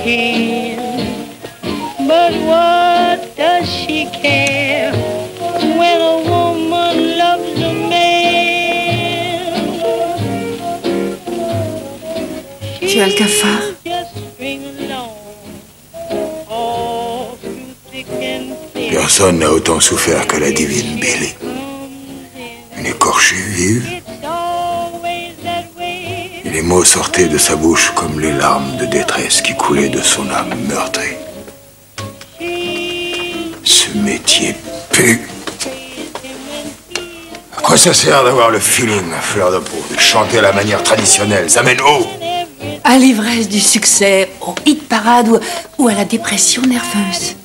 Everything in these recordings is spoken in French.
can. But what does she care when a woman loves a man? Tu as le cafard? Personne n'a autant souffert que la divine Billy. Une écorchée vive. Et les mots sortaient de sa bouche comme les larmes de détresse qui coulaient de son âme meurtrie. Ce métier pue. À quoi ça sert d'avoir le feeling à fleur de peau, de chanter à la manière traditionnelle? Ça mène où? À l'ivresse du succès, au hit parade ou à la dépression nerveuse.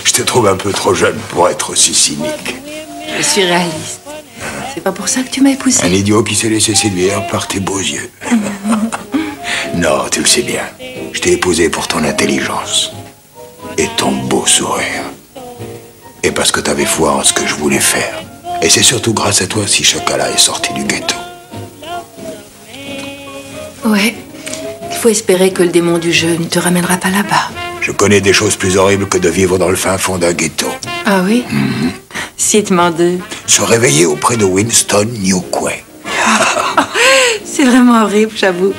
Je te trouve un peu trop jeune pour être aussi cynique. Je suis réaliste. C'est pas pour ça que tu m'as épousée. Un idiot qui s'est laissé séduire par tes beaux yeux. Non, tu le sais bien. Je t'ai épousé pour ton intelligence. Et ton beau sourire. Et parce que t'avais foi en ce que je voulais faire. Et c'est surtout grâce à toi si Chakala est sorti du ghetto. Ouais. Il faut espérer que le démon du jeu ne te ramènera pas là-bas. Je connais des choses plus horribles que de vivre dans le fin fond d'un ghetto. Ah oui? Cite-m'en deux. Se réveiller auprès de Winston Newquay. C'est vraiment horrible, j'avoue.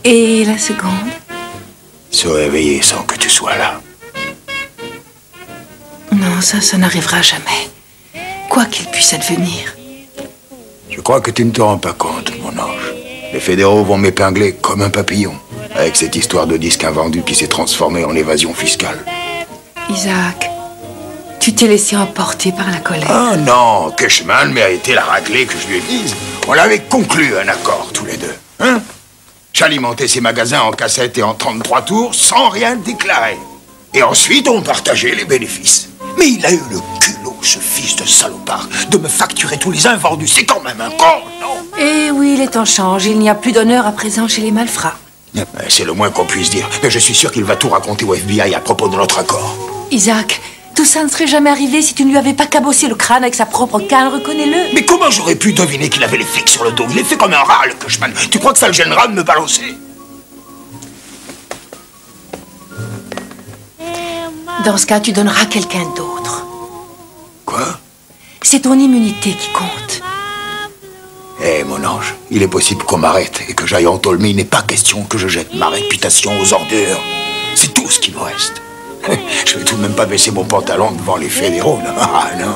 Et la seconde? Se réveiller sans que tu sois là. Non, ça n'arrivera jamais. Quoi qu'il puisse advenir. Je crois que tu ne te rends pas compte, mon ange. Les fédéraux vont m'épingler comme un papillon. Avec cette histoire de disque invendu qui s'est transformée en évasion fiscale. Isaac, tu t'es laissé emporter par la colère. Ah non, Cashman méritait la raclée que je lui ai mise. On avait conclu un accord tous les deux. Hein? J'alimentais ses magasins en cassettes et en 33 tours sans rien déclarer. Et ensuite, on partageait les bénéfices. Mais il a eu le culot, ce fils de salopard, de me facturer tous les invendus. C'est quand même un con, non? Eh oui, les temps changent. Il n'y a plus d'honneur à présent chez les malfrats. C'est le moins qu'on puisse dire. Mais je suis sûr qu'il va tout raconter au FBI à propos de notre accord. Isaac, tout ça ne serait jamais arrivé si tu ne lui avais pas cabossé le crâne avec sa propre canne, reconnais-le. Mais comment j'aurais pu deviner qu'il avait les flics sur le dos? Il est fait comme un rat, le Cushman. Tu crois que ça le gênera de me balancer? Dans ce cas, tu donneras quelqu'un d'autre. Quoi? C'est ton immunité qui compte. Eh, mon ange, il est possible qu'on m'arrête et que j'aille en tôle, mais il n'est pas question que je jette ma réputation aux ordures. C'est tout ce qui me reste. Je vais tout de même pas baisser mon pantalon devant les fédéraux, non. Ah, non.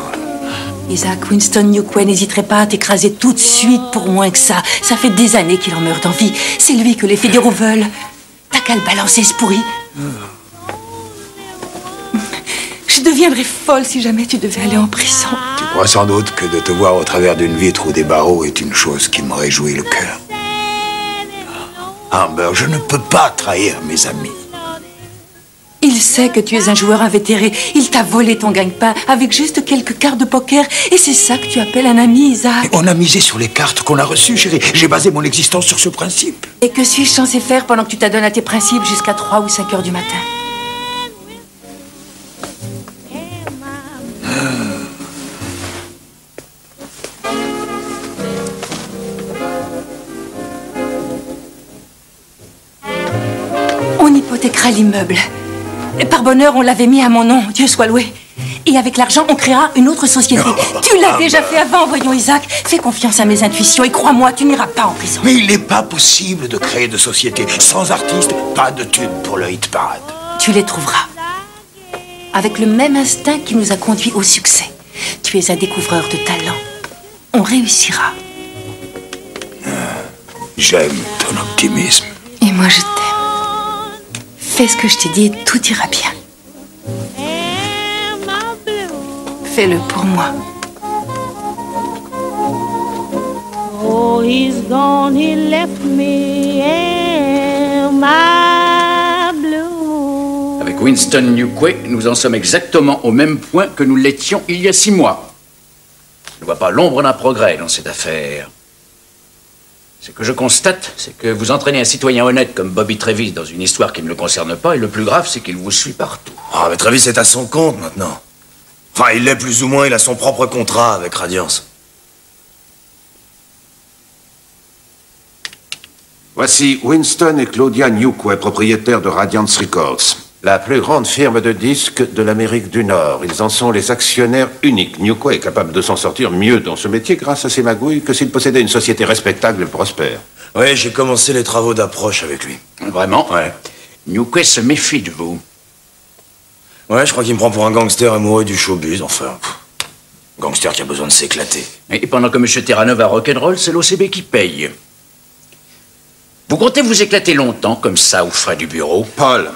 Isaac, Winston Newquay n'hésiterait pas à t'écraser tout de suite pour moins que ça. Ça fait des années qu'il en meurt d'envie. C'est lui que les fédéraux veulent. T'as qu'à le balancer, ce pourri. Je deviendrais folle si jamais tu devais aller en prison. Tu crois sans doute que de te voir au travers d'une vitre ou des barreaux est une chose qui me réjouit le cœur. Amber, je ne peux pas trahir mes amis. Il sait que tu es un joueur invétéré. Il t'a volé ton gagne-pain avec juste quelques cartes de poker. Et c'est ça que tu appelles un ami, Isaac. Et on a misé sur les cartes qu'on a reçues, chérie. J'ai basé mon existence sur ce principe. Et que suis-je censé faire pendant que tu t'adonnes à tes principes jusqu'à 3 ou 5 heures du matin? On hypothéquera l'immeuble. Par bonheur, on l'avait mis à mon nom, Dieu soit loué. Et avec l'argent, on créera une autre société. Tu l'as déjà fait avant, voyons, Isaac. Fais confiance à mes intuitions et crois-moi, tu n'iras pas en prison. Mais il n'est pas possible de créer de société. Sans artistes, pas de thunes pour le hit parade. Tu les trouveras. Avec le même instinct qui nous a conduits au succès. Tu es un découvreur de talent. On réussira. J'aime ton optimisme. Et moi, je t'aime. Fais ce que je t'ai dit et tout ira bien. Fais-le pour moi. Oh, he's gone, he left me, am I blue? Avec Winston Newquay, nous en sommes exactement au même point que nous l'étions il y a 6 mois. Je ne vois pas l'ombre d'un progrès dans cette affaire. Ce que je constate, c'est que vous entraînez un citoyen honnête comme Bobby Travis dans une histoire qui ne le concerne pas, et le plus grave, c'est qu'il vous suit partout. Ah, mais Travis est à son compte maintenant. Enfin, il l'est plus ou moins, il a son propre contrat avec Radiance. Voici Winston et Claudia Newquay, propriétaires de Radiance Records, la plus grande firme de disques de l'Amérique du Nord. Ils en sont les actionnaires uniques. Newquay est capable de s'en sortir mieux dans ce métier grâce à ses magouilles que s'il possédait une société respectable et prospère. Ouais, j'ai commencé les travaux d'approche avec lui. Vraiment? Ouais. Newquay se méfie de vous. Ouais, je crois qu'il me prend pour un gangster amoureux du showbiz, enfin. Gangster qui a besoin de s'éclater. Et pendant que M. Terranov va rock'n'roll, c'est l'OCB qui paye. Vous comptez vous éclater longtemps, comme ça, aux frais du bureau? Paul,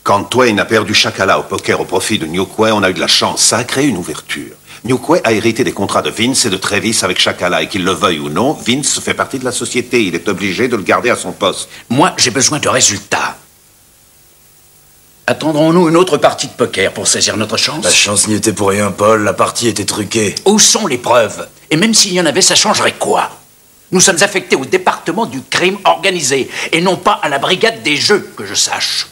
quand Twain a perdu Chakala au poker au profit de Newquay, on a eu de la chance. Ça a créé une ouverture. Newquay a hérité des contrats de Vince et de Travis avec Chakala, et qu'il le veuille ou non, Vince fait partie de la société. Il est obligé de le garder à son poste. Moi, j'ai besoin de résultats. Attendrons-nous une autre partie de poker pour saisir notre chance? La chance n'y était pour rien, Paul. La partie était truquée. Où sont les preuves? Et même s'il y en avait, ça changerait quoi? Nous sommes affectés au département du crime organisé, et non pas à la brigade des jeux, que je sache.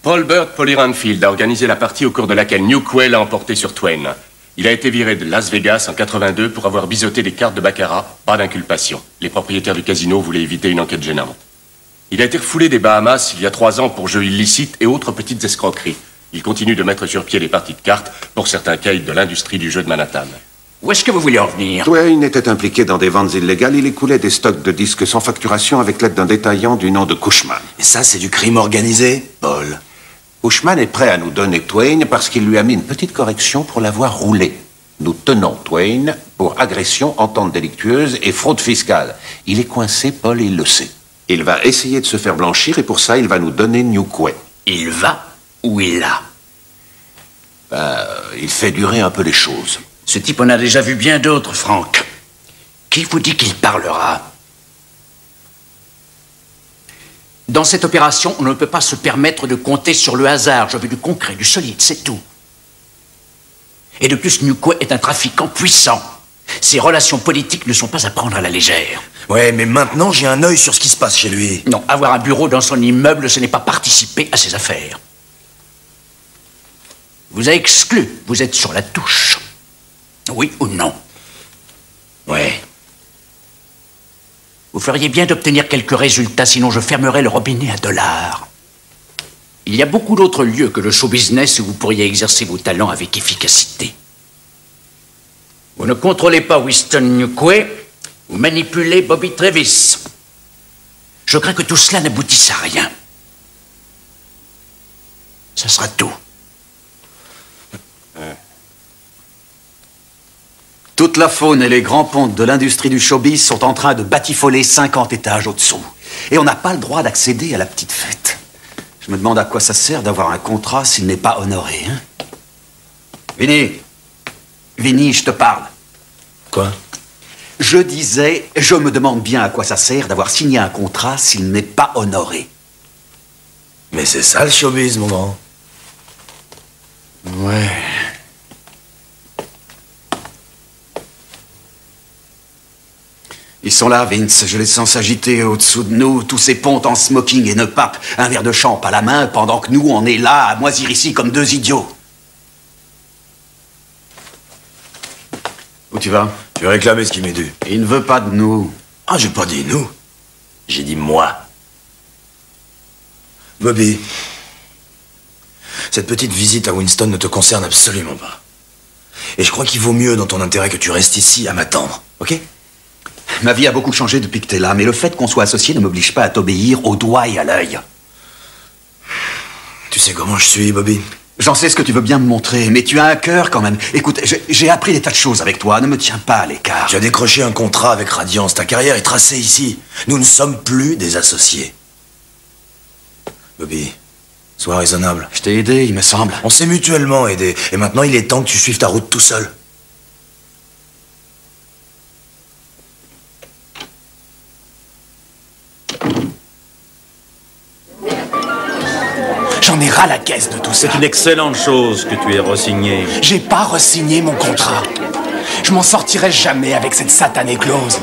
Paul Burt Polyranfield a organisé la partie au cours de laquelle Newquay l'a emporté sur Twain. Il a été viré de Las Vegas en 82 pour avoir biseauté des cartes de baccarat. Pas d'inculpation. Les propriétaires du casino voulaient éviter une enquête gênante. Il a été refoulé des Bahamas il y a 3 ans pour jeux illicites et autres petites escroqueries. Il continue de mettre sur pied des parties de cartes pour certains caïds de l'industrie du jeu de Manhattan. Où est-ce que vous voulez en venir? Twain était impliqué dans des ventes illégales. Il écoulait des stocks de disques sans facturation avec l'aide d'un détaillant du nom de Cushman. Et ça, c'est du crime organisé, Paul. Cushman est prêt à nous donner Twain parce qu'il lui a mis une petite correction pour l'avoir roulé. Nous tenons Twain pour agression, entente délictueuse et fraude fiscale. Il est coincé, Paul, et il le sait. Il va essayer de se faire blanchir et pour ça, il va nous donner Newquay. Il va ou il a? Il fait durer un peu les choses. Ce type en a déjà vu bien d'autres, Franck. Qui vous dit qu'il parlera? Dans cette opération, on ne peut pas se permettre de compter sur le hasard. Je veux du concret, du solide, c'est tout. Et de plus, Newquay est un trafiquant puissant. Ses relations politiques ne sont pas à prendre à la légère. Ouais, mais maintenant, j'ai un œil sur ce qui se passe chez lui. Non, avoir un bureau dans son immeuble, ce n'est pas participer à ses affaires. Vous a exclu, vous êtes sur la touche. Oui ou non? Ouais. Vous feriez bien d'obtenir quelques résultats, sinon je fermerai le robinet à $. Il y a beaucoup d'autres lieux que le show business où vous pourriez exercer vos talents avec efficacité. Vous ne contrôlez pas Winston Newquay, vous manipulez Bobby Travis. Je crains que tout cela n'aboutisse à rien. Ça sera tout. Toute la faune et les grands pontes de l'industrie du showbiz sont en train de batifoler 50 étages au-dessous. Et on n'a pas le droit d'accéder à la petite fête. Je me demande à quoi ça sert d'avoir un contrat s'il n'est pas honoré, hein? Vinny, je te parle. Quoi? Je disais, je me demande bien à quoi ça sert d'avoir signé un contrat s'il n'est pas honoré. Mais c'est ça le showbiz, mon grand. Ouais. Ils sont là, Vince. Je les sens s'agiter au-dessous de nous, tous ces pontes en smoking et nœud pape, un verre de champ à la main, pendant que nous, on est là, à moisir ici comme 2 idiots. Où tu vas? Tu veux réclamer ce qui m'est dû. Il ne veut pas de nous. Ah, j'ai pas dit nous. J'ai dit moi. Bobby, cette petite visite à Winston ne te concerne absolument pas. Et je crois qu'il vaut mieux dans ton intérêt que tu restes ici à m'attendre, ok? Ma vie a beaucoup changé depuis que t'es là, mais le fait qu'on soit associés ne m'oblige pas à t'obéir au doigt et à l'œil. Tu sais comment je suis, Bobby? J'en sais ce que tu veux bien me montrer, mais tu as un cœur quand même. Écoute, j'ai appris des tas de choses avec toi, ne me tiens pas à l'écart. Tu as décroché un contrat avec Radiance, ta carrière est tracée ici. Nous ne sommes plus des associés. Bobby, sois raisonnable. Je t'ai aidé, il me semble. On s'est mutuellement aidés, et maintenant il est temps que tu suives ta route tout seul. J'en ai ras la caisse de tout ça. C'est une excellente chose que tu aies re-signé. J'ai pas re-signé mon contrat. Je m'en sortirai jamais avec cette satanée clause.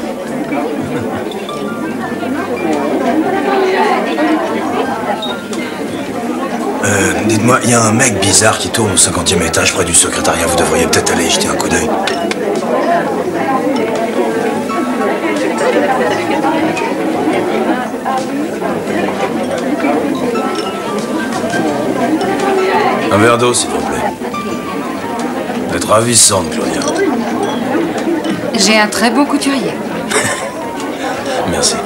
Dites-moi, il y a un mec bizarre qui tourne au 50e étage près du secrétariat. Vous devriez peut-être aller y jeter un coup d'œil. Un verre d'eau, s'il vous plaît. Vous êtes ravissante, Claudia. J'ai un très bon couturier. Merci.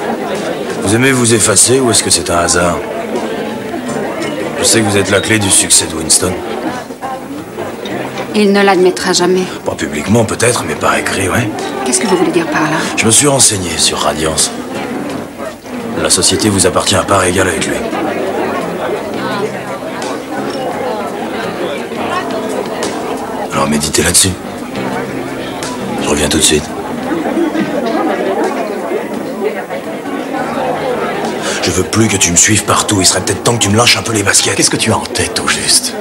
Vous aimez vous effacer ou est-ce que c'est un hasard? Je sais que vous êtes la clé du succès de Winston. Il ne l'admettra jamais. Pas publiquement peut-être, mais par écrit, ouais. Qu'est-ce que vous voulez dire par là? Je me suis renseigné sur Radiance. La société vous appartient à part égale avec lui. Alors méditez là-dessus. Je reviens tout de suite. Je veux plus que tu me suives partout. Il serait peut-être temps que tu me lâches un peu les baskets. Qu'est-ce que tu as en tête, au juste?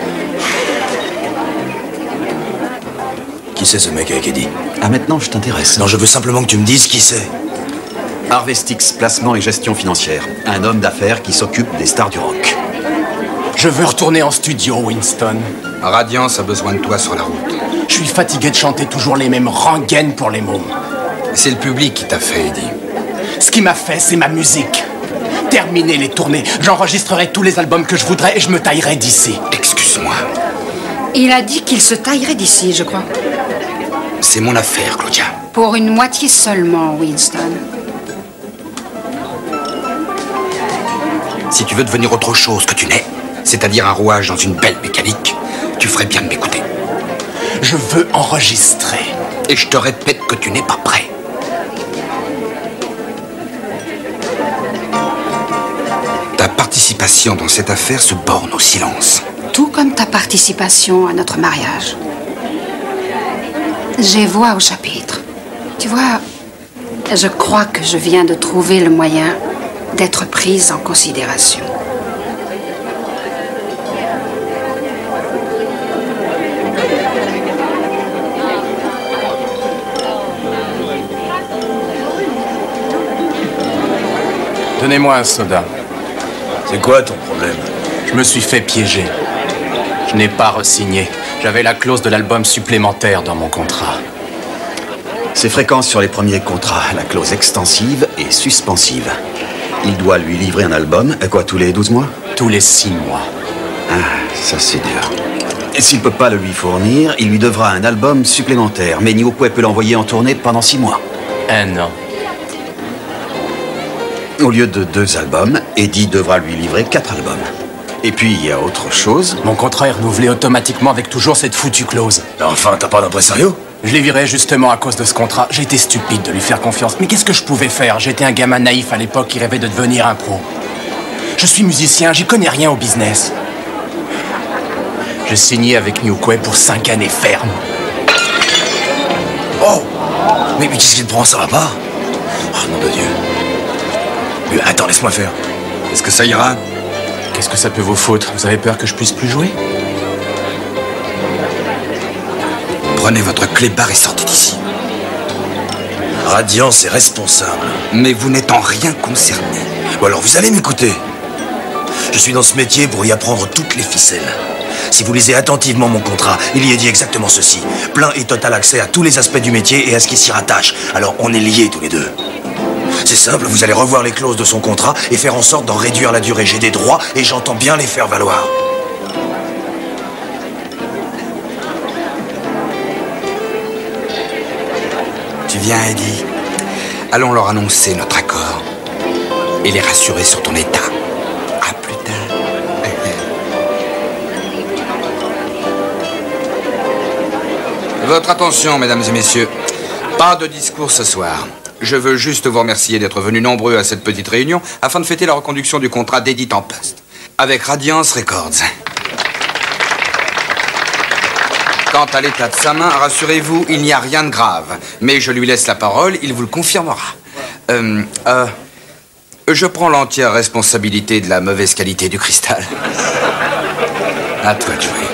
Qui c'est ce mec avec Eddie? Ah, maintenant, je t'intéresse. Non, je veux simplement que tu me dises qui c'est. Harvestix, placement et gestion financière. Un homme d'affaires qui s'occupe des stars du rock. Je veux retourner en studio, Winston. Radiance a besoin de toi sur la route. Je suis fatigué de chanter toujours les mêmes rengaines pour les mômes. C'est le public qui t'a fait, Eddie. Ce qui m'a fait, c'est ma musique. Terminer les tournées, j'enregistrerai tous les albums que je voudrais et je me taillerai d'ici. Excuse-moi. Il a dit qu'il se taillerait d'ici, je crois. C'est mon affaire, Claudia. Pour une moitié seulement, Winston. Si tu veux devenir autre chose que tu n'es, c'est-à-dire un rouage dans une belle mécanique, tu ferais bien de m'écouter. Je veux enregistrer. Et je te répète que tu n'es pas prêt. Ta participation dans cette affaire se borne au silence. Tout comme ta participation à notre mariage. J'ai voix au chapitre. Tu vois, je crois que je viens de trouver le moyen d'être prise en considération. Donnez-moi un soda. C'est quoi ton problème? Je me suis fait piéger. Je n'ai pas re-signé. J'avais la clause de l'album supplémentaire dans mon contrat. C'est fréquent sur les premiers contrats, la clause extensive et suspensive. Il doit lui livrer un album, quoi, tous les 12 mois? Tous les 6 mois. Ah, ça c'est dur. Et s'il peut pas le lui fournir, il lui devra un album supplémentaire. Mais Newquay peut l'envoyer en tournée pendant 6 mois. 1 an. Au lieu de 2 albums, Eddie devra lui livrer 4 albums. Et puis, il y a autre chose. Mon contrat est renouvelé automatiquement avec toujours cette foutue clause. Enfin, t'as pas d'impresario? Je l'ai viré justement à cause de ce contrat. J'ai été stupide de lui faire confiance. Mais qu'est-ce que je pouvais faire? J'étais un gamin naïf à l'époque qui rêvait de devenir un pro. Je suis musicien, j'y connais rien au business. J'ai signé avec Newquay pour 5 années fermes. Oh! Mais qu'est-ce qu'il prend? Ça va pas? Oh, nom de Dieu. Mais attends, laisse-moi faire. Est-ce que ça ira? Qu'est-ce que ça peut vous foutre? Vous avez peur que je puisse plus jouer? Prenez votre clébard et sortez d'ici. Radiance est responsable. Mais vous n'êtes en rien concerné. Ou alors vous allez m'écouter. Je suis dans ce métier pour y apprendre toutes les ficelles. Si vous lisez attentivement mon contrat, il y est dit exactement ceci. Plein et total accès à tous les aspects du métier et à ce qui s'y rattache. Alors on est liés tous les deux. C'est simple, vous allez revoir les clauses de son contrat et faire en sorte d'en réduire la durée. J'ai des droits et j'entends bien les faire valoir. Tu viens, Eddie? Allons leur annoncer notre accord et les rassurer sur ton état. À plus tard. Votre attention, mesdames et messieurs. Pas de discours ce soir. Je veux juste vous remercier d'être venus nombreux à cette petite réunion afin de fêter la reconduction du contrat d'Eddie Tempest avec Radiance Records. Quant à l'état de sa main, rassurez-vous, il n'y a rien de grave. Mais je lui laisse la parole, il vous le confirmera. Je prends l'entière responsabilité de la mauvaise qualité du cristal. À toi de jouer.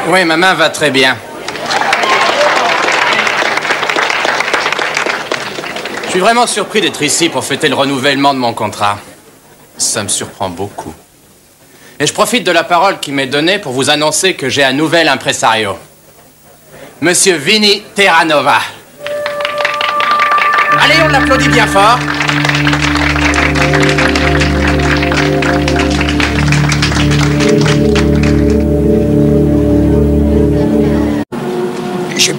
Oui, ma main va très bien. Je suis vraiment surpris d'être ici pour fêter le renouvellement de mon contrat. Ça me surprend beaucoup. Et je profite de la parole qui m'est donnée pour vous annoncer que j'ai un nouvel impresario. Monsieur Vinny Terranova. Allez, on l'applaudit bien fort.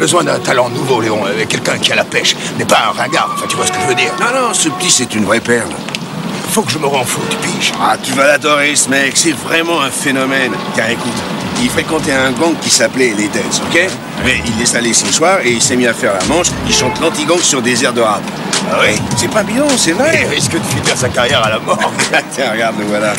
besoin d'un talent nouveau, Léon. Quelqu'un qui a la pêche, mais pas un ringard. Enfin, tu vois ce que je veux dire. Non, ce petit, c'est une vraie perle. Faut que je me rends fou, tu piges. Ah, tu vas l'adorer, ce mec. C'est vraiment un phénomène. Car écoute, il fréquentait un gang qui s'appelait les Deads, ok? Mais il laisse aller ce soir et il s'est mis à faire la manche. Il chante l'anti-gang sur des airs de rap. Ah oui? C'est pas bidon, c'est vrai. Il risque de finir sa carrière à la mort. Tiens, regarde, le voilà.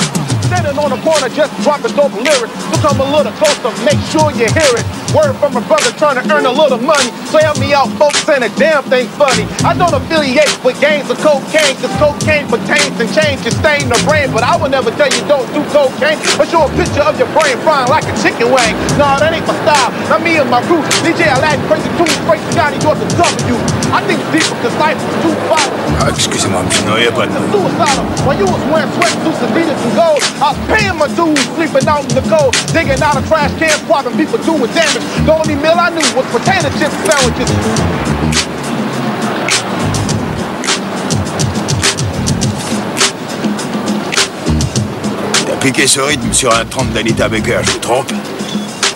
Standing on the corner just dropping dope lyrics. Become a little closer, make sure you hear it. Word from a brother trying to earn a little money. So help me out, folks, and a damn thing funny. I don't affiliate with gangs of cocaine, cause cocaine pertains and change your stain the brain. But I would never tell you don't do cocaine, or show a picture of your brain frying like a chicken wing. Nah, that ain't my style. Not me and my crew. DJ Aladdin, crazy tunes, crazy Johnny, you're the W. I think deeper, cause life is too far. Ah, excusez-moi, monsieur. Non, il n'y a pas de... Suicidal. While you was wearing sweatsuits and Adidas and gold, I was paying my dues, sleeping out in the cold, digging out of trash cans, swapping people doing damage. The only meal I knew was potato chip sandwiches. T'as piqué ce rythme sur un 30 d'Anita Baker, je me trompe?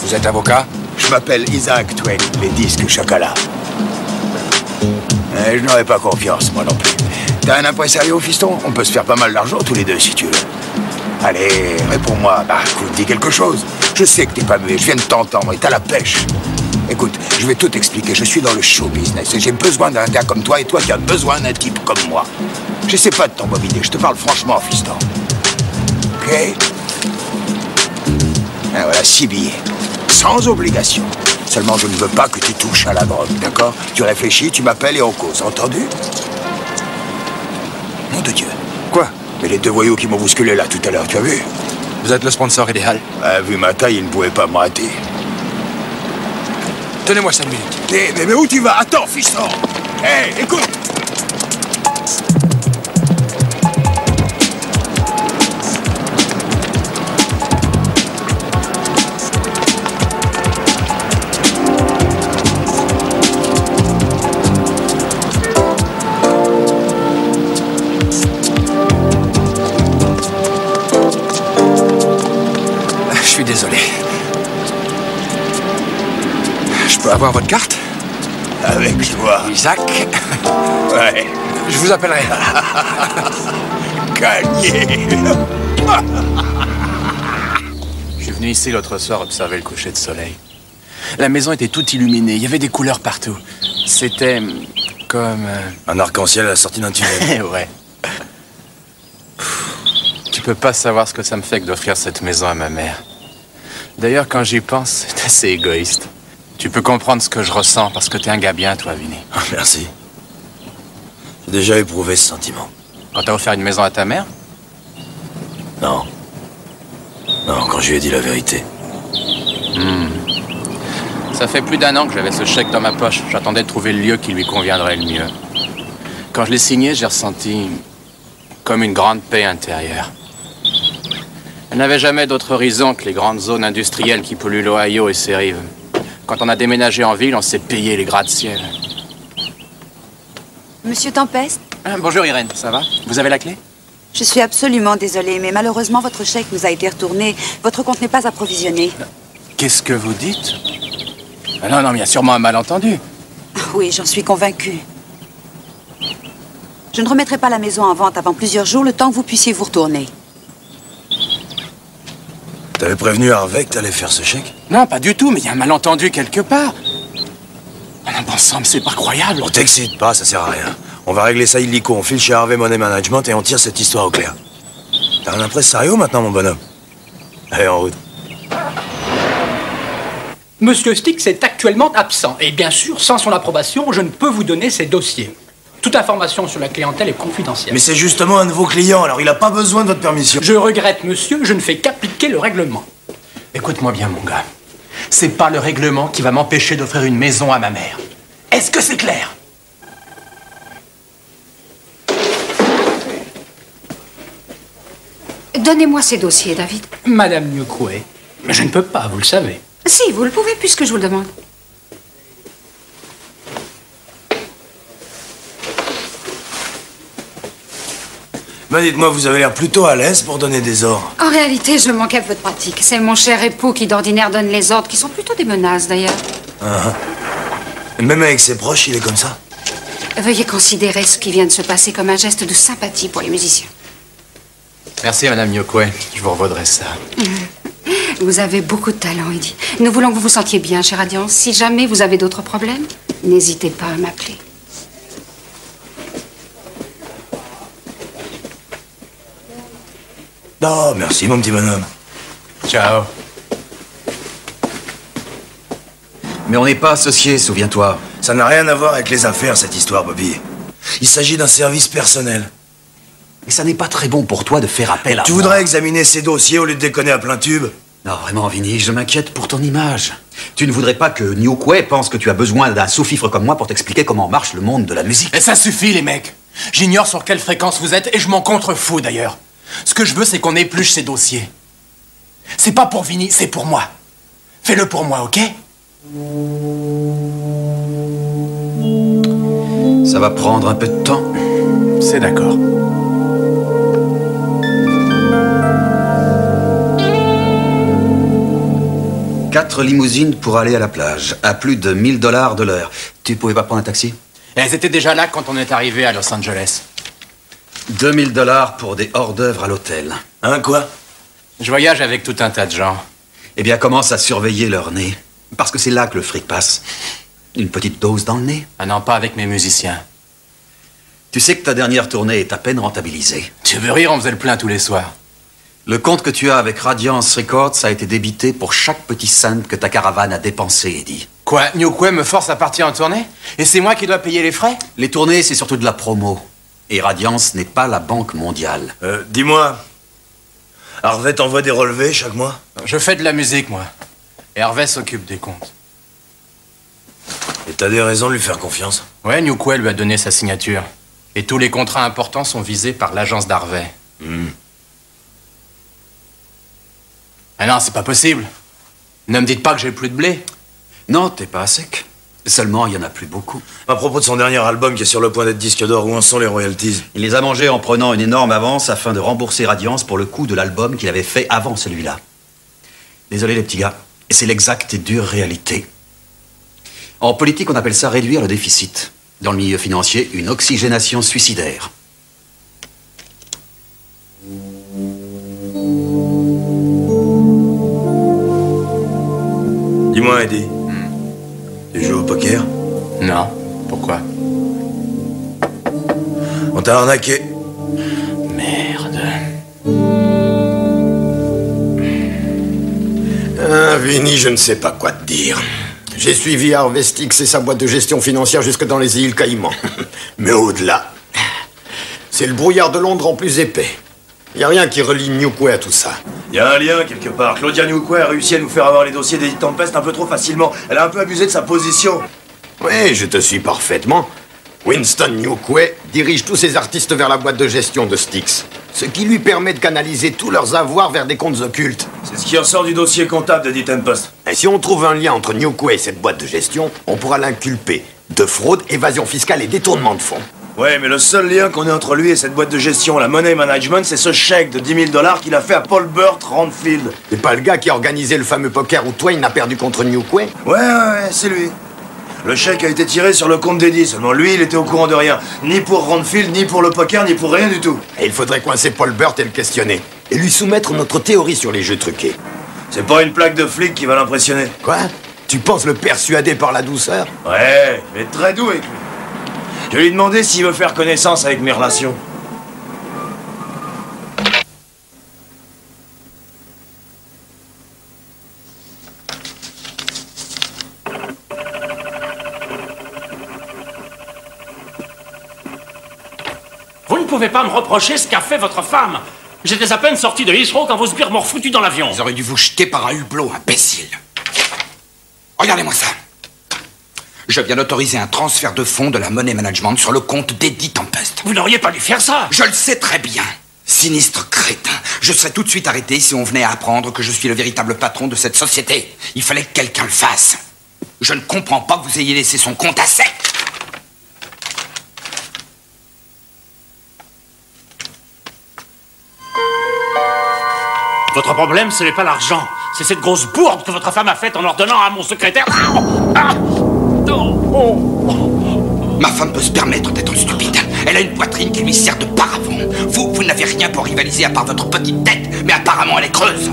Vous êtes avocat? Je m'appelle Isaac Twain, les disques Chacala. Je n'aurais pas confiance, moi non plus. T'as un impresario, fiston? On peut se faire pas mal d'argent tous les deux, si tu veux. Allez, réponds-moi. Bah, écoute, dis quelque chose. Je sais que t'es pas muet, je viens de t'entendre et t'as la pêche. Écoute, je vais tout expliquer. Je suis dans le show business et j'ai besoin d'un gars comme toi et toi qui as besoin d'un type comme moi. J'essaie pas de t'embobiner, je te parle franchement, fiston. Ok? Ah, voilà, 6 billets. Sans obligation. Seulement, je ne veux pas que tu touches à la drogue, d'accord? Tu réfléchis, tu m'appelles et on cause, entendu? Nom de Dieu. Quoi? Mais les deux voyous qui m'ont bousculé là tout à l'heure, tu as vu? Vous êtes le sponsor idéal. Vu ma taille, ils ne pouvaient pas me rater. Tenez-moi 5 minutes. Mais où tu vas? Attends, fiston! Hé, écoute! Je suis désolé. Je peux avoir votre carte? Avec joie. Isaac? Ouais. Je vous appellerai. Gagné. Je suis venu ici l'autre soir observer le coucher de soleil. La maison était toute illuminée, il y avait des couleurs partout. C'était comme... Un arc-en-ciel à la sortie d'un tunnel. Ouais. Tu peux pas savoir ce que ça me fait que d'offrir cette maison à ma mère. D'ailleurs, quand j'y pense, c'est assez égoïste. Tu peux comprendre ce que je ressens parce que t'es un gars bien, toi, Vinny. Ah, merci. J'ai déjà éprouvé ce sentiment. Quand t'as offert une maison à ta mère? Non. Non, quand je lui ai dit la vérité. Ça fait plus d'1 an que j'avais ce chèque dans ma poche. J'attendais de trouver le lieu qui lui conviendrait le mieux. Quand je l'ai signé, j'ai ressenti comme une grande paix intérieure. Elle n'avait jamais d'autre horizon que les grandes zones industrielles qui polluent l'Ohio et ses rives. Quand on a déménagé en ville, on s'est payé les gratte-ciel. Monsieur Tempest? Bonjour Irène, ça va? Vous avez la clé? Je suis absolument désolée, mais malheureusement, votre chèque nous a été retourné. Votre compte n'est pas approvisionné. Qu'est-ce que vous dites? Ah non, mais il y a sûrement un malentendu. Oui, j'en suis convaincue. Je ne remettrai pas la maison en vente avant plusieurs jours, le temps que vous puissiez vous retourner. T'avais prévenu Harvey que t'allais faire ce chèque? Non, pas du tout, mais il y a un malentendu quelque part. Ah non, bon sang, mais c'est pas croyable. On t'excite pas, ça sert à rien. On va régler ça illico, on file chez Harvey Money Management et on tire cette histoire au clair. T'as un impresario maintenant, mon bonhomme? Allez, en route. Monsieur Stix est actuellement absent. Et bien sûr, sans son approbation, je ne peux vous donner ses dossiers. Toute information sur la clientèle est confidentielle. Mais c'est justement un nouveau client, alors il n'a pas besoin de votre permission. Je regrette, monsieur, je ne fais qu'appliquer le règlement. Écoute-moi bien, mon gars. C'est pas le règlement qui va m'empêcher d'offrir une maison à ma mère. Est-ce que c'est clair? Donnez-moi ces dossiers, David. Madame Newquay, mais je ne peux pas, vous le savez. Si, vous le pouvez, puisque je vous le demande. Ben dites-moi, vous avez l'air plutôt à l'aise pour donner des ordres. En réalité, je manquais de votre pratique. C'est mon cher époux qui d'ordinaire donne les ordres, qui sont plutôt des menaces, d'ailleurs. Même avec ses proches, il est comme ça. Veuillez considérer ce qui vient de se passer comme un geste de sympathie pour les musiciens. Merci, Madame Nyokwe. Je vous revaudrai ça. Vous avez beaucoup de talent, Eddie. Nous voulons que vous vous sentiez bien, chère Radiance. Si jamais vous avez d'autres problèmes, n'hésitez pas à m'appeler. Non, merci, mon petit bonhomme. Ciao. Mais on n'est pas associés, souviens-toi. Ça n'a rien à voir avec les affaires, cette histoire, Bobby. Il s'agit d'un service personnel. Mais ça n'est pas très bon pour toi de faire appel à Tu moi. voudrais examiner ces dossiers au lieu de déconner à plein tube? Non, vraiment, Vinny, je m'inquiète pour ton image. Tu ne voudrais pas que Nyokwe pense que tu as besoin d'un sous-fifre comme moi pour t'expliquer comment marche le monde de la musique. Et ça suffit, les mecs. J'ignore sur quelle fréquence vous êtes et je m'en contrefous, d'ailleurs. Ce que je veux, c'est qu'on épluche ces dossiers. C'est pas pour Vinny, c'est pour moi. Fais-le pour moi, ok? Ça va prendre un peu de temps. C'est d'accord. Quatre limousines pour aller à la plage, à plus de 1000 $ de l'heure. Tu pouvais pas prendre un taxi? Elles étaient déjà là quand on est arrivé à Los Angeles. 2000 $ pour des hors-d'œuvre à l'hôtel. Hein, quoi? Je voyage avec tout un tas de gens. Eh bien, commence à surveiller leur nez. Parce que c'est là que le fric passe. Une petite dose dans le nez. Ah non, pas avec mes musiciens. Tu sais que ta dernière tournée est à peine rentabilisée. Tu veux rire, on faisait le plein tous les soirs. Le compte que tu as avec Radiance Records a été débité pour chaque petit cent que ta caravane a dépensé, Eddie. Quoi, Nyokwe me force à partir en tournée? Et c'est moi qui dois payer les frais? Les tournées, c'est surtout de la promo. Et Radiance n'est pas la banque mondiale. Dis-moi, Harvey t'envoie des relevés chaque mois? Je fais de la musique, moi. Et Harvey s'occupe des comptes. Et t'as des raisons de lui faire confiance? Ouais, Nyokwe lui a donné sa signature. Et tous les contrats importants sont visés par l'agence d'Harvey. Ah non, c'est pas possible. Ne me dites pas que j'ai plus de blé. Non, t'es pas à sec. Seulement, il y en a plus beaucoup. À propos de son dernier album qui est sur le point d'être disque d'or, où en sont les royalties? Il les a mangés en prenant une énorme avance afin de rembourser Radiance pour le coût de l'album qu'il avait fait avant celui-là. Désolé les petits gars, c'est l'exacte et dure réalité. En politique, on appelle ça réduire le déficit. Dans le milieu financier, une oxygénation suicidaire. Dis-moi, Eddie. Tu joues au poker? Non. Pourquoi? On t'a arnaqué. Merde. Vinny, je ne sais pas quoi te dire. J'ai suivi Harvey Styx et sa boîte de gestion financière jusque dans les îles Caïmans. Mais au-delà, c'est le brouillard de Londres en plus épais. Il n'y a rien qui relie Nyokwe à tout ça. Il y a un lien quelque part. Claudia Nyokwe a réussi à nous faire avoir les dossiers d'Edith Tempest un peu trop facilement. Elle a un peu abusé de sa position. Oui, je te suis parfaitement. Winston Nyokwe dirige tous ses artistes vers la boîte de gestion de Styx, ce qui lui permet de canaliser tous leurs avoirs vers des comptes occultes. C'est ce qui ressort du dossier comptable d'Edith Tempest. Et si on trouve un lien entre Nyokwe et cette boîte de gestion, on pourra l'inculper de fraude, évasion fiscale et détournement de fonds. Ouais, mais le seul lien qu'on ait entre lui et cette boîte de gestion, la Money Management, c'est ce chèque de 10 000 $ qu'il a fait à Paul Burt Ranfield. C'est pas le gars qui a organisé le fameux poker où Twain a perdu contre Nyokwe? Ouais, c'est lui. Le chèque a été tiré sur le compte d'Eddie, seulement lui, il était au courant de rien. Ni pour Ranfield, ni pour le poker, ni pour rien du tout. Et il faudrait coincer Paul Burt et le questionner. Et lui soumettre notre théorie sur les jeux truqués. C'est pas une plaque de flic qui va l'impressionner. Quoi? Tu penses le persuader par la douceur? Ouais, il est très doux avec lui. Je vais lui demander s'il veut faire connaissance avec mes relations. Vous ne pouvez pas me reprocher ce qu'a fait votre femme. J'étais à peine sorti de Heathrow quand vos sbires m'ont refoutu dans l'avion. Ils auraient dû vous jeter par un hublot, imbécile. Regardez-moi ça. Je viens d'autoriser un transfert de fonds de la Money Management sur le compte d'Eddie Tempest. Vous n'auriez pas dû faire ça. Je le sais très bien. Sinistre crétin. Je serais tout de suite arrêté si on venait à apprendre que je suis le véritable patron de cette société. Il fallait que quelqu'un le fasse. Je ne comprends pas que vous ayez laissé son compte à sec. Votre problème, ce n'est pas l'argent. C'est cette grosse bourde que votre femme a faite en ordonnant à mon secrétaire... Ah Ma femme peut se permettre d'être stupide. Elle a une poitrine qui lui sert de paravent. Vous n'avez rien pour rivaliser à part votre petite tête, mais apparemment elle est creuse.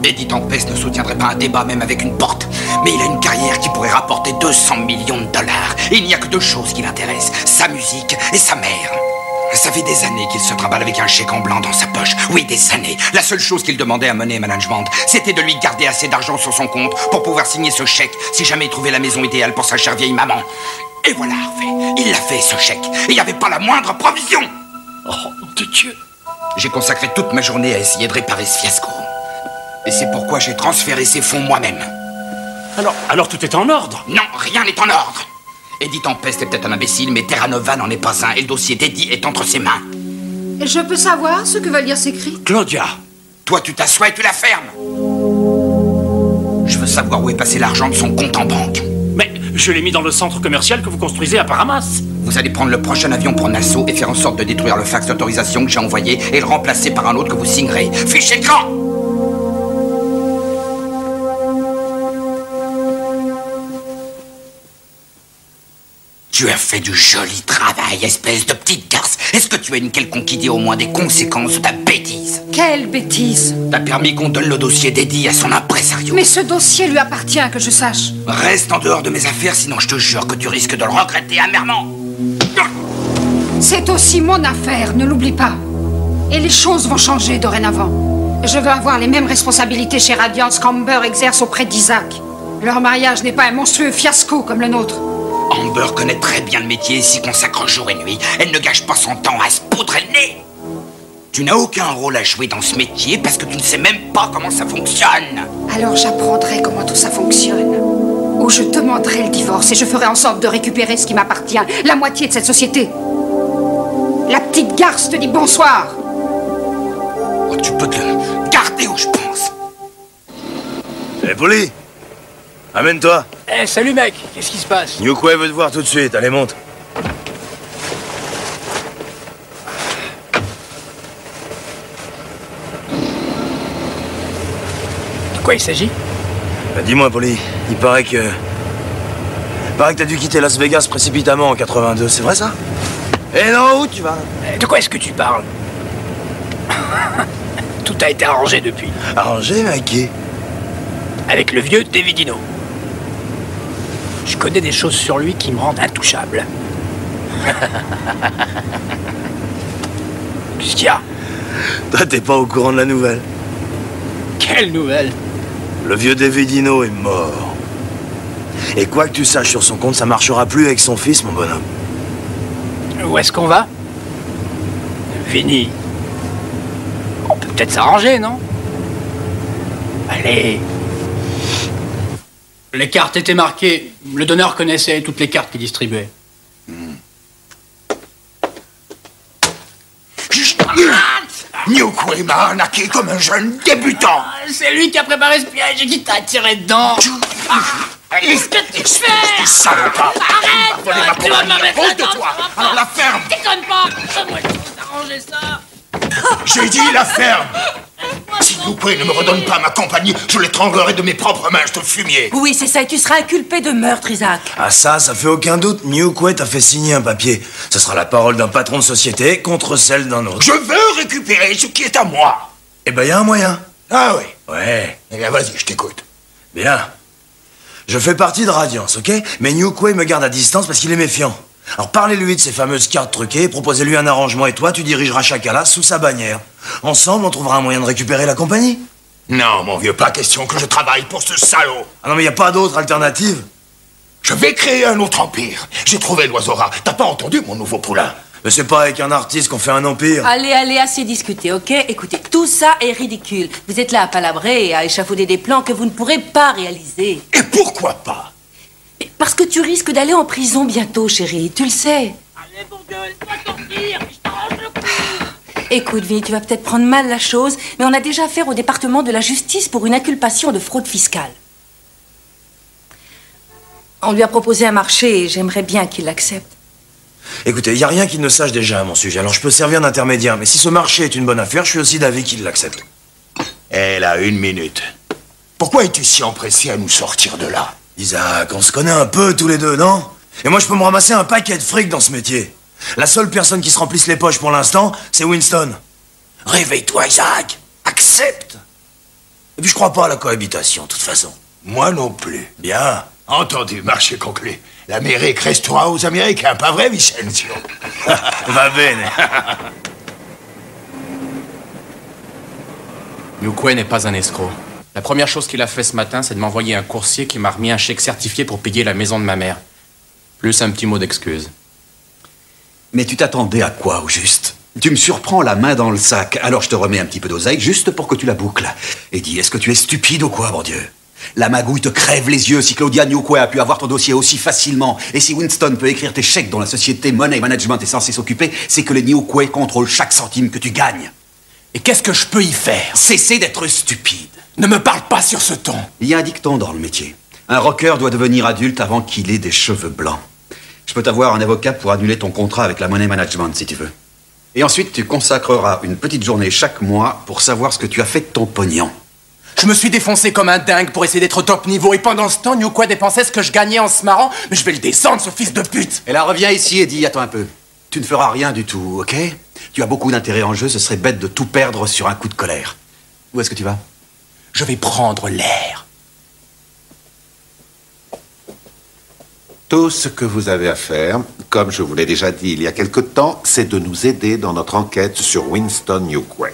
Eddie Tempest ne soutiendrait pas un débat même avec une porte. Mais il a une carrière qui pourrait rapporter 200 millions de dollars. Et il n'y a que deux choses qui l'intéressent, sa musique et sa mère. Ça fait des années qu'il se trimballe avec un chèque en blanc dans sa poche. Oui, des années. La seule chose qu'il demandait à Money Management, c'était de lui garder assez d'argent sur son compte pour pouvoir signer ce chèque si jamais il trouvait la maison idéale pour sa chère vieille maman. Et voilà, Harvey, il l'a fait, ce chèque. Et il n'y avait pas la moindre provision. Oh, mon Dieu. J'ai consacré toute ma journée à essayer de réparer ce fiasco. Et c'est pourquoi j'ai transféré ces fonds moi-même. Alors tout est en ordre? Non, rien n'est en ordre. Eddie Tempest est peut-être un imbécile, mais Terra Nova n'en est pas un, et le dossier d'Eddie est entre ses mains. Je peux savoir ce que veulent dire ces cris? Claudia! Toi, tu t'assois et tu la fermes. Je veux savoir où est passé l'argent de son compte en banque. Mais je l'ai mis dans le centre commercial que vous construisez à Paramas. Vous allez prendre le prochain avion pour Nassau et faire en sorte de détruire le fax d'autorisation que j'ai envoyé et le remplacer par un autre que vous signerez. Fichez le camp! Tu as fait du joli travail, espèce de petite garce. Est-ce que tu as une quelconque idée au moins des conséquences de ta bêtise? Quelle bêtise? T'as permis qu'on donne le dossier d'Eddie à son impresario. Mais ce dossier lui appartient, que je sache. Reste en dehors de mes affaires, sinon je te jure que tu risques de le regretter amèrement. C'est aussi mon affaire, ne l'oublie pas. Et les choses vont changer dorénavant. Je veux avoir les mêmes responsabilités chez Radiance qu'Amber exerce auprès d'Isaac. Leur mariage n'est pas un monstrueux fiasco comme le nôtre. Amber connaît très bien le métier et s'y consacre jour et nuit. Elle ne gâche pas son temps à se poudrer le nez. Tu n'as aucun rôle à jouer dans ce métier parce que tu ne sais même pas comment ça fonctionne. Alors j'apprendrai comment tout ça fonctionne. Ou je demanderai le divorce et je ferai en sorte de récupérer ce qui m'appartient, la moitié de cette société. La petite garce te dit bonsoir. Oh, tu peux te le garder où je pense. Hé, Polly, amène-toi. Eh, salut mec, qu'est-ce qui se passe? Newquay veut te voir tout de suite, allez, monte. De quoi il s'agit? Bah, dis-moi, Polly, il paraît que t'as dû quitter Las Vegas précipitamment en 82, c'est vrai ça? Eh non, où tu vas? De quoi est-ce que tu parles? Tout a été arrangé depuis. Arrangé, mais avec qui? Avec le vieux Davidino. Je connais des choses sur lui qui me rendent intouchable. Qu'est-ce qu'il y a? Toi, t'es pas au courant de la nouvelle. Quelle nouvelle? Le vieux Davidino est mort. Et quoi que tu saches sur son compte, ça marchera plus avec son fils, mon bonhomme. Où est-ce qu'on va? Vinny. On peut peut-être s'arranger, non? Allez. Les cartes étaient marquées. Le donneur connaissait toutes les cartes qu'il distribuait. Newquay m'a arnaqué comme un jeune débutant. C'est lui qui a préparé ce piège et qui t'a tiré dedans. Qu'est-ce que tu fais? Salopard! Arrête! Volé ma compagnie à cause de toi! Alors la ferme! Déconne pas! Moi, je peux t'arranger ça! J'ai dit la ferme! Si Newquay ne me redonne pas ma compagnie, je l'étranglerai de mes propres mains, ce fumier! Oui, c'est ça, et tu seras inculpé de meurtre, Isaac. Ah ça fait aucun doute. Newquay t'a fait signer un papier. Ce sera la parole d'un patron de société contre celle d'un autre. Je veux récupérer ce qui est à moi! Eh ben, y a un moyen. Ah oui? Ouais. Eh bien, vas-y, je t'écoute. Bien. Je fais partie de Radiance, ok? Mais Newquay me garde à distance parce qu'il est méfiant. Alors parlez-lui de ces fameuses cartes truquées, proposez-lui un arrangement et toi, tu dirigeras Chakala sous sa bannière. Ensemble, on trouvera un moyen de récupérer la compagnie. Non, mon vieux, pas question que je travaille pour ce salaud. Ah non, mais y a pas d'autre alternative. Je vais créer un autre empire. J'ai trouvé l'oiseau rat. T'as pas entendu mon nouveau poulain? Mais c'est pas avec un artiste qu'on fait un empire. Allez, assez discuté, ok? Écoutez, tout ça est ridicule. Vous êtes là à palabrer et à échafauder des plans que vous ne pourrez pas réaliser. Et pourquoi pas? Parce que tu risques d'aller en prison bientôt, chérie, tu le sais. Allez, bon Dieu, laisse-moi sortir, je t'arrange le coup. Écoute, Vinny, tu vas peut-être prendre mal la chose, mais on a déjà affaire au département de la justice pour une inculpation de fraude fiscale. On lui a proposé un marché et j'aimerais bien qu'il l'accepte. Écoutez, y a rien qu'il ne sache déjà à mon sujet, alors je peux servir d'intermédiaire, mais si ce marché est une bonne affaire, je suis aussi d'avis qu'il l'accepte. Elle a 1 minute. Pourquoi es-tu si empressé à nous sortir de là? Isaac, on se connaît un peu tous les deux, non? Et moi, je peux me ramasser un paquet de fric dans ce métier. La seule personne qui se remplisse les poches pour l'instant, c'est Winston. Réveille-toi, Isaac. Accepte. Et puis, je crois pas à la cohabitation, de toute façon. Moi non plus. Bien. Entendu, marché conclu. L'Amérique restera aux Américains, pas vrai, Vicencio? Va bene. Newquay n'est pas un escroc. La première chose qu'il a fait ce matin, c'est de m'envoyer un coursier qui m'a remis un chèque certifié pour payer la maison de ma mère. Plus un petit mot d'excuse. Mais tu t'attendais à quoi, au juste? Tu me surprends la main dans le sac, alors je te remets un petit peu d'oseille juste pour que tu la boucles. Et dis, est-ce que tu es stupide ou quoi, mon Dieu? La magouille te crève les yeux si Claudia Newquay a pu avoir ton dossier aussi facilement. Et si Winston peut écrire tes chèques dont la société Money Management est censée s'occuper, c'est que les Newquay contrôlent chaque centime que tu gagnes. Et qu'est-ce que je peux y faire? Cessez d'être stupide. Ne me parle pas sur ce ton. Il y a un dicton dans le métier. Un rocker doit devenir adulte avant qu'il ait des cheveux blancs. Je peux t'avoir un avocat pour annuler ton contrat avec la Money Management, si tu veux. Et ensuite, tu consacreras une petite journée chaque mois pour savoir ce que tu as fait de ton pognon. Je me suis défoncé comme un dingue pour essayer d'être au top niveau. Et pendant ce temps, Newquay dépensait ce que je gagnais en se marrant. Mais je vais le descendre, ce fils de pute. Et là, reviens ici et dis, attends un peu. Tu ne feras rien du tout, ok? Tu as beaucoup d'intérêt en jeu, ce serait bête de tout perdre sur un coup de colère. Où est-ce que tu vas? Je vais prendre l'air. Tout ce que vous avez à faire, comme je vous l'ai déjà dit il y a quelque temps, c'est de nous aider dans notre enquête sur Winston Newquay.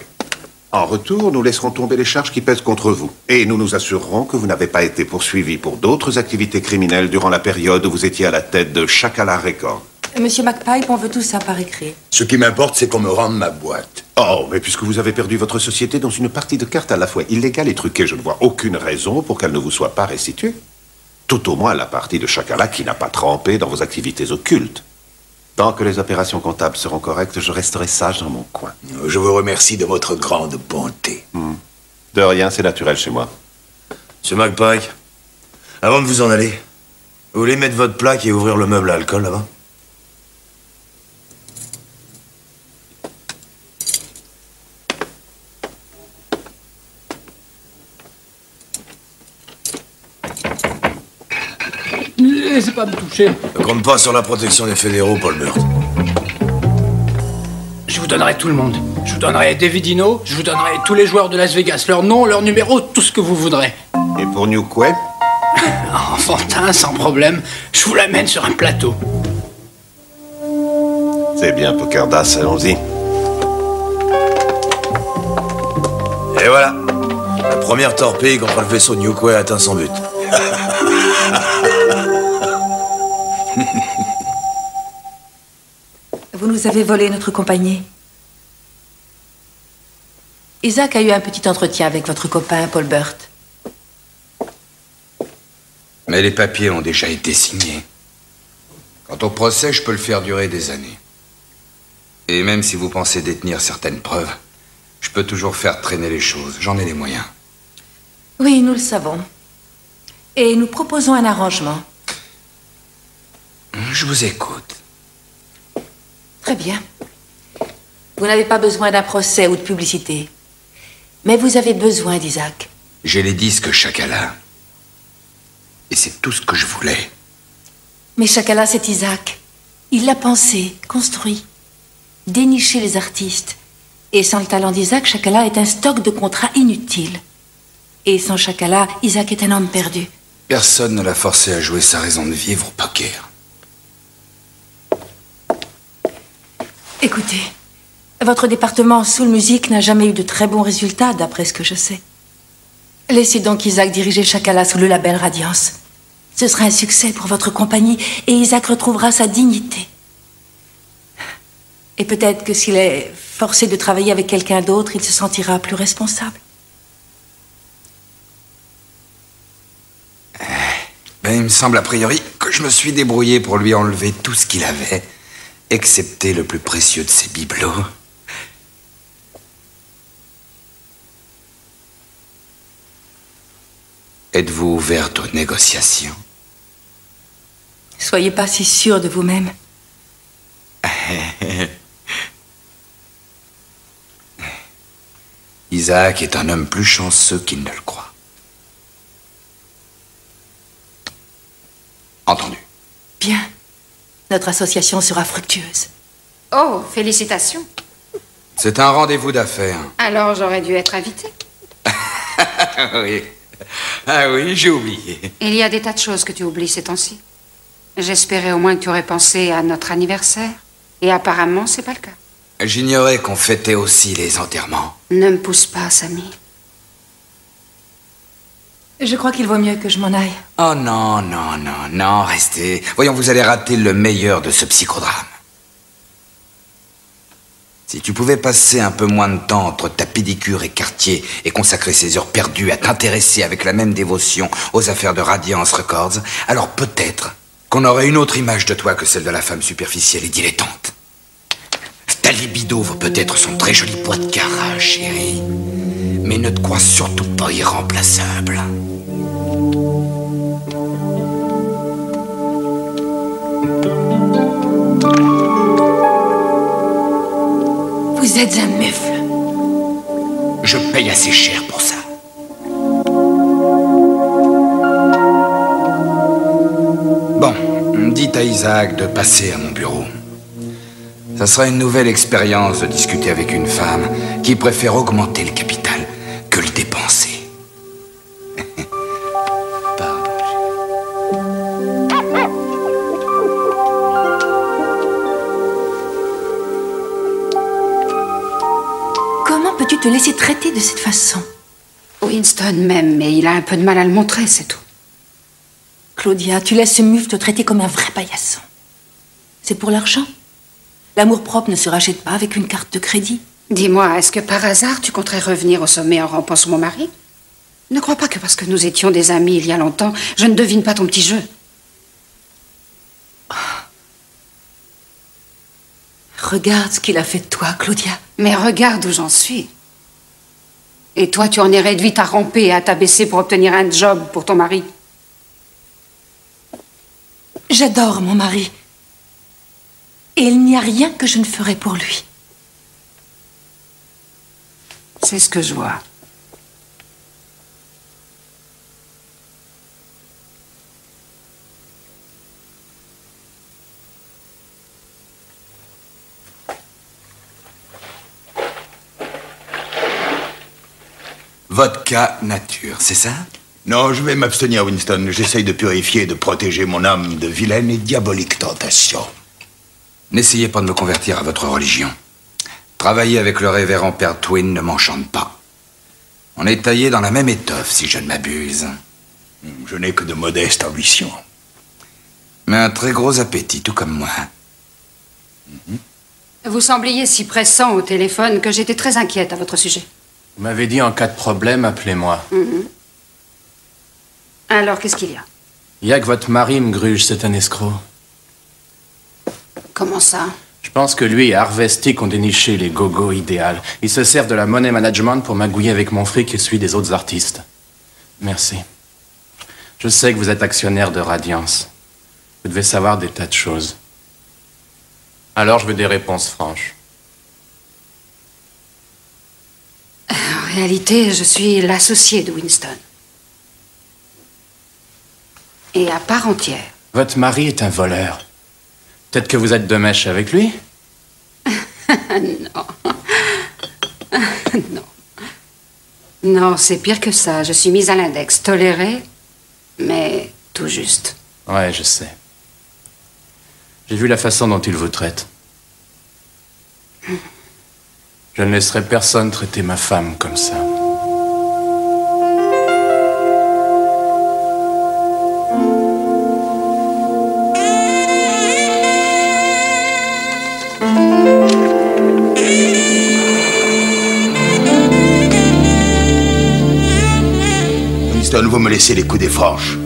En retour, nous laisserons tomber les charges qui pèsent contre vous. Et nous nous assurerons que vous n'avez pas été poursuivi pour d'autres activités criminelles durant la période où vous étiez à la tête de Chakala Records. Monsieur McPipe, on veut tout ça par écrit. Ce qui m'importe, c'est qu'on me rende ma boîte. Oh, mais puisque vous avez perdu votre société dans une partie de cartes à la fois illégale et truquée, je ne vois aucune raison pour qu'elle ne vous soit pas restituée. Tout au moins la partie de Chakala qui n'a pas trempé dans vos activités occultes. Tant que les opérations comptables seront correctes, je resterai sage dans mon coin. Je vous remercie de votre grande bonté. De rien, c'est naturel chez moi. Monsieur McPike, avant de vous en aller, vous voulez mettre votre plaque et ouvrir le meuble à alcool là-bas? Laissez pas me toucher. Ne compte pas sur la protection des fédéraux, Paul Burt. Je vous donnerai tout le monde. Je vous donnerai David Dino, je vous donnerai tous les joueurs de Las Vegas, leur nom, leur numéro, tout ce que vous voudrez. Et pour Newquay? Enfantin, sans problème. Je vous l'amène sur un plateau. C'est bien, Pokerdas, allons-y. Et voilà. La première torpille contre le vaisseau Newquay a atteint son but. Vous nous avez volé notre compagnie. Isaac a eu un petit entretien avec votre copain, Paul Burt. Mais les papiers ont déjà été signés. Quant au procès, je peux le faire durer des années. Et même si vous pensez détenir certaines preuves, je peux toujours faire traîner les choses. J'en ai les moyens. Oui, nous le savons. Et nous proposons un arrangement. Je vous écoute. Très bien. Vous n'avez pas besoin d'un procès ou de publicité. Mais vous avez besoin d'Isaac. J'ai les disques Chakala. Et c'est tout ce que je voulais. Mais Chakala, c'est Isaac. Il l'a pensé, construit, déniché les artistes. Et sans le talent d'Isaac, Chakala est un stock de contrats inutiles. Et sans Chakala, Isaac est un homme perdu. Personne ne l'a forcé à jouer sa raison de vivre au poker. Écoutez, votre département Soul Music n'a jamais eu de très bons résultats, d'après ce que je sais. Laissez donc Isaac diriger Chakala sous le label Radiance. Ce sera un succès pour votre compagnie et Isaac retrouvera sa dignité. Et peut-être que s'il est forcé de travailler avec quelqu'un d'autre, il se sentira plus responsable. Ben, il me semble a priori que je me suis débrouillé pour lui enlever tout ce qu'il avait, excepté le plus précieux de ses bibelots. Êtes-vous ouverte aux négociations? Soyez pas si sûr de vous-même. Isaac est un homme plus chanceux qu'il ne le croit. Notre association sera fructueuse. Oh, félicitations. C'est un rendez-vous d'affaires. Alors j'aurais dû être invitée. Oui. Ah oui, j'ai oublié. Il y a des tas de choses que tu oublies ces temps-ci. J'espérais au moins que tu aurais pensé à notre anniversaire. Et apparemment, c'est pas le cas. J'ignorais qu'on fêtait aussi les enterrements. Ne me pousse pas, Samy. Je crois qu'il vaut mieux que je m'en aille. Oh non, non, restez. Voyons, vous allez rater le meilleur de ce psychodrame. Si tu pouvais passer un peu moins de temps entre ta pédicure et quartier et consacrer ces heures perdues à t'intéresser avec la même dévotion aux affaires de Radiance Records, alors peut-être qu'on aurait une autre image de toi que celle de la femme superficielle et dilettante. Ta libido vaut peut-être son très joli poids de cara, chérie, mais ne te crois surtout pas irremplaçable. Vous êtes un mufle. Je paye assez cher pour ça. Bon, dites à Isaac de passer à mon bureau. Ça sera une nouvelle expérience de discuter avec une femme qui préfère augmenter le capital que le dépenser. Comment peux-tu te laisser traiter de cette façon? Winston m'aime, mais il a un peu de mal à le montrer, c'est tout. Claudia, tu laisses ce mufle te traiter comme un vrai paillasson. C'est pour l'argent? L'amour-propre ne se rachète pas avec une carte de crédit. Dis-moi, est-ce que par hasard tu compterais revenir au sommet en rampant sur mon mari? Ne crois pas que parce que nous étions des amis il y a longtemps, je ne devine pas ton petit jeu. Regarde ce qu'il a fait de toi, Claudia. Mais regarde où j'en suis. Et toi, tu en es réduite à ramper et à t'abaisser pour obtenir un job pour ton mari. J'adore mon mari. Et il n'y a rien que je ne ferais pour lui. C'est ce que je vois. Vodka nature, c'est ça? Non, je vais m'abstenir, Winston. J'essaye de purifier et de protéger mon âme de vilaines et diaboliques tentations. N'essayez pas de me convertir à votre religion. Travailler avec le révérend Père Twin ne m'enchante pas. On est taillé dans la même étoffe, si je ne m'abuse. Je n'ai que de modestes ambitions. Mais un très gros appétit, tout comme moi. Vous sembliez si pressant au téléphone que j'étais très inquiète à votre sujet. Vous m'avez dit en cas de problème, appelez-moi. Alors, qu'est-ce qu'il y a? Il y a que votre mari me gruge, c'est un escroc. Comment ça? Je pense que lui et Harvestic ont déniché les gogos idéales. Ils se servent de la money management pour magouiller avec mon fric et celui des autres artistes. Merci. Je sais que vous êtes actionnaire de Radiance. Vous devez savoir des tas de choses. Alors je veux des réponses franches. En réalité, je suis l'associé de Winston. Et à part entière. Votre mari est un voleur. Peut-être que vous êtes de mèche avec lui? Non. Non. Non, c'est pire que ça. Je suis mise à l'index. Tolérée, mais tout juste. Ouais, je sais. J'ai vu la façon dont il vous traite. Je ne laisserai personne traiter ma femme comme ça. Winston, vous me laissez les coups des franches.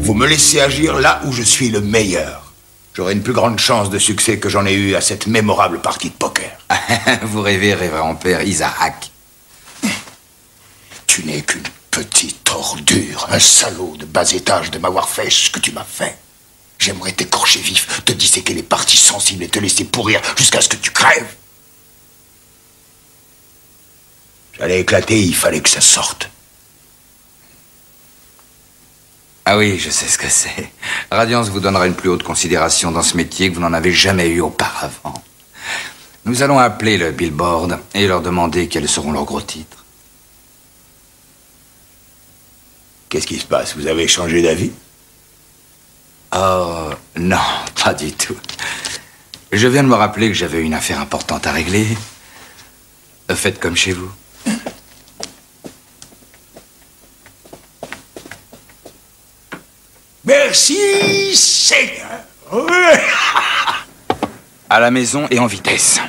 Vous me laissez agir là où je suis le meilleur. J'aurai une plus grande chance de succès que j'en ai eu à cette mémorable partie de poker. Vous rêvez, révérend père Isaac. Tu n'es qu'une petite ordure, un salaud de bas étage de m'avoir fait ce que tu m'as fait. J'aimerais t'écorcher vif, te disséquer les parties sensibles et te laisser pourrir jusqu'à ce que tu crèves. J'allais éclater, il fallait que ça sorte. Ah oui, je sais ce que c'est. Radiance vous donnera une plus haute considération dans ce métier que vous n'en avez jamais eu auparavant. Nous allons appeler le Billboard et leur demander quels seront leurs gros titres. Qu'est-ce qui se passe? Vous avez changé d'avis? Oh, non, pas du tout. Je viens de me rappeler que j'avais une affaire importante à régler. Faites comme chez vous. Merci, Seigneur. À la maison et en vitesse.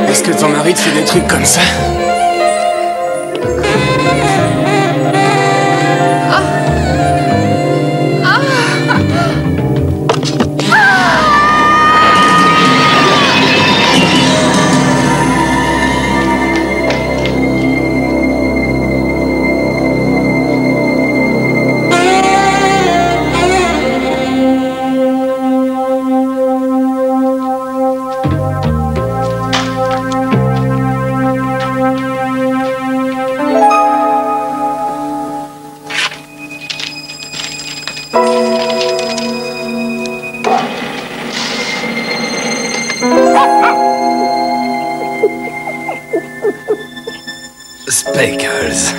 Est-ce que ton mari te fait des trucs comme ça? Speckles.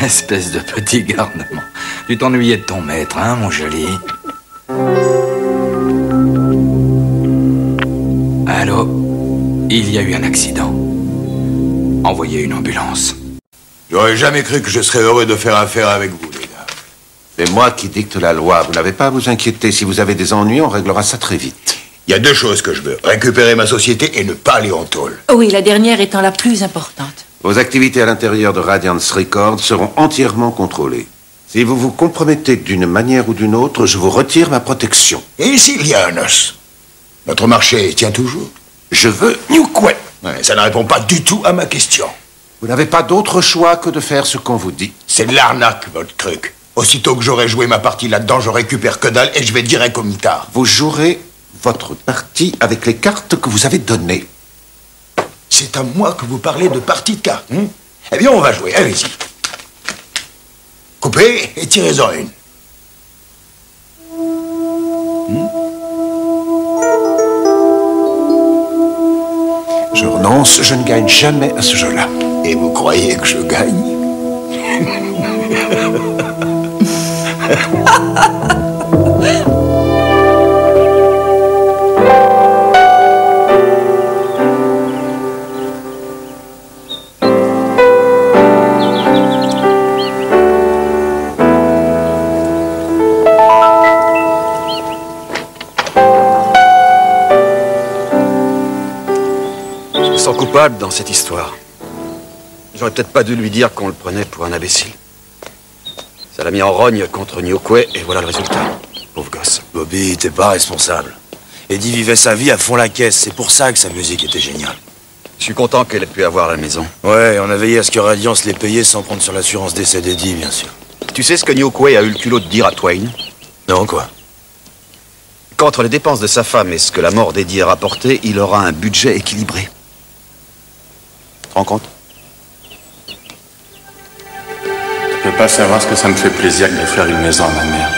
Espèce de petit garnement. Tu t'ennuyais de ton maître, hein, mon joli? Allô? Il y a eu un accident. Envoyez une ambulance. J'aurais jamais cru que je serais heureux de faire affaire avec vous, les gars. C'est moi qui dicte la loi. Vous n'avez pas à vous inquiéter. Si vous avez des ennuis, on réglera ça très vite. Il y a deux choses que je veux. Récupérer ma société et ne pas aller en tôle. Oui, la dernière étant la plus importante. Vos activités à l'intérieur de Radiance Records seront entièrement contrôlées. Si vous vous compromettez d'une manière ou d'une autre, je vous retire ma protection. Et s'il y a un os? Notre marché tient toujours? Je veux New Quay. Ouais, ça ne répond pas du tout à ma question. Vous n'avez pas d'autre choix que de faire ce qu'on vous dit. C'est de l'arnaque, votre truc. Aussitôt que j'aurai joué ma partie là-dedans, je récupère que dalle et je vais direct au mitard. Vous jouerez votre partie avec les cartes que vous avez données. C'est à moi que vous parlez de partie de cartes, hein? Eh bien, on va jouer, allez-y. Coupez et tirez-en une. Je renonce, je ne gagne jamais à ce jeu-là. Et vous croyez que je gagne? Je me sens coupable dans cette histoire. J'aurais peut-être pas dû lui dire qu'on le prenait pour un imbécile. Ça l'a mis en rogne contre New Quay et voilà le résultat. Pauvre gosse. Bobby, t'es pas responsable. Eddie vivait sa vie à fond la caisse, c'est pour ça que sa musique était géniale. Je suis content qu'elle ait pu avoir la maison. Ouais, on a veillé à ce que Radiance les payait sans prendre sur l'assurance décès d'Eddie, bien sûr. Tu sais ce que New Quay a eu le culot de dire à Twain? Non, quoi? Qu'entre les dépenses de sa femme et ce que la mort d'Eddie a rapporté, il aura un budget équilibré. Tu te rends compte? Tu peux pas savoir ce que ça me fait plaisir de faire une maison à ma mère.